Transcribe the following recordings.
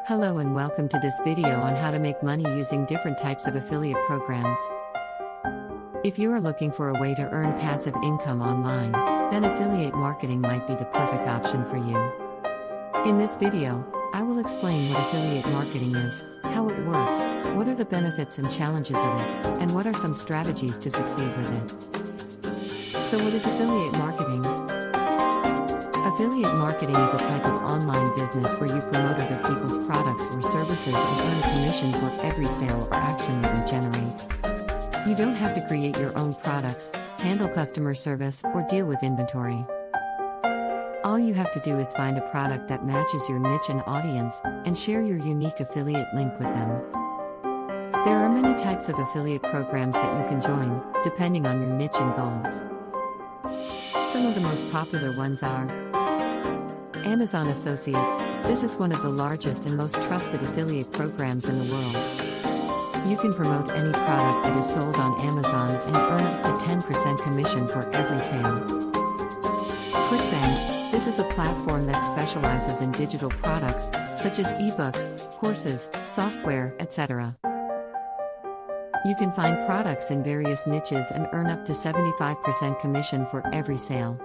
Hello and welcome to this video on how to make money using different types of affiliate programs. If you are looking for a way to earn passive income online, then affiliate marketing might be the perfect option for you. In this video, I will explain what affiliate marketing is, how it works, what are the benefits and challenges of it, and what are some strategies to succeed with it. So what is affiliate marketing? Affiliate marketing is a type of online business where you promote other people's products or services and earn a commission for every sale or action that you generate. You don't have to create your own products, handle customer service, or deal with inventory. All you have to do is find a product that matches your niche and audience, and share your unique affiliate link with them. There are many types of affiliate programs that you can join, depending on your niche and goals. Some of the most popular ones are Amazon Associates. This is one of the largest and most trusted affiliate programs in the world. You can promote any product that is sold on Amazon and earn up to 10% commission for every sale. ClickBank. This is a platform that specializes in digital products, such as ebooks, courses, software, etc. You can find products in various niches and earn up to 75% commission for every sale.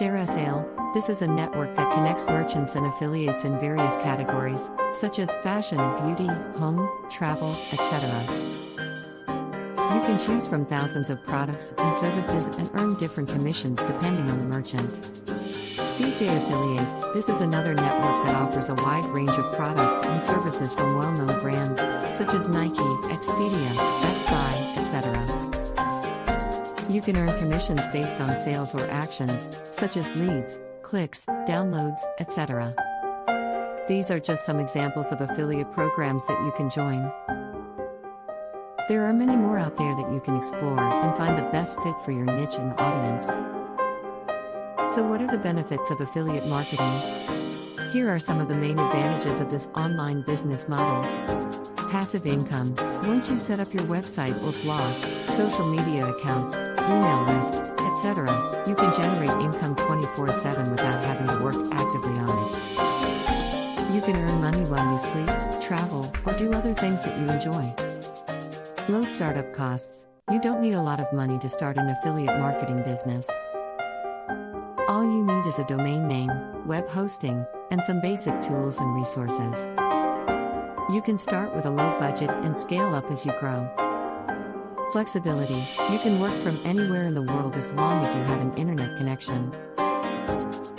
ShareASale. This is a network that connects merchants and affiliates in various categories, such as fashion, beauty, home, travel, etc. You can choose from thousands of products and services and earn different commissions depending on the merchant. CJ Affiliate. This is another network that offers a wide range of products and services from well-known brands, such as Nike, Expedia, Best Buy, etc. You can earn commissions based on sales or actions, such as leads, clicks, downloads, etc. These are just some examples of affiliate programs that you can join. There are many more out there that you can explore and find the best fit for your niche and audience. So what are the benefits of affiliate marketing? Here are some of the main advantages of this online business model. Passive income. Once you set up your website or blog, social media accounts, email list, etc., you can generate income 24/7 without having to work actively on it. You can earn money while you sleep, travel, or do other things that you enjoy. Low startup costs. You don't need a lot of money to start an affiliate marketing business. All you need is a domain name, web hosting, and some basic tools and resources. You can start with a low budget and scale up as you grow. Flexibility. You can work from anywhere in the world as long as you have an internet connection.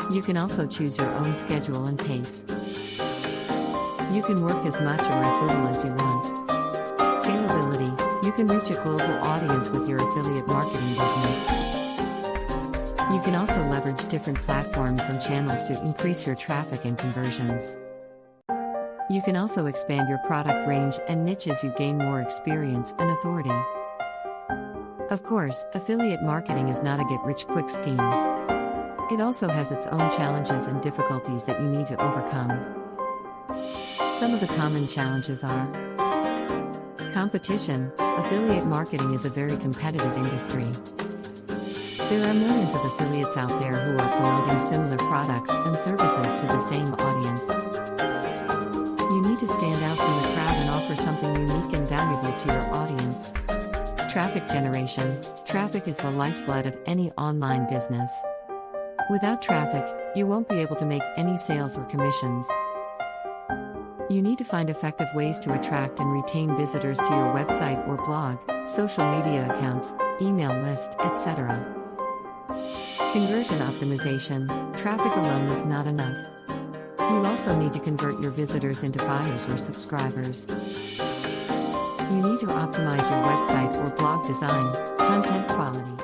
You can also choose your own schedule and pace. You can work as much or as little as you want. Scalability. You can reach a global audience with your affiliate marketing business. You can also leverage different platforms and channels to increase your traffic and conversions. You can also expand your product range and niche as you gain more experience and authority. Of course, affiliate marketing is not a get-rich-quick scheme. It also has its own challenges and difficulties that you need to overcome. Some of the common challenges are competition. Affiliate marketing is a very competitive industry. There are millions of affiliates out there who are promoting similar products and services to the same audience. You need to stand out from the crowd and offer something unique and valuable to your audience. Traffic generation. Traffic is the lifeblood of any online business. Without traffic, you won't be able to make any sales or commissions. You need to find effective ways to attract and retain visitors to your website or blog, social media accounts, email list, etc. Conversion optimization. Traffic alone is not enough. You also need to convert your visitors into buyers or subscribers. You need to optimize your website or blog design, content quality,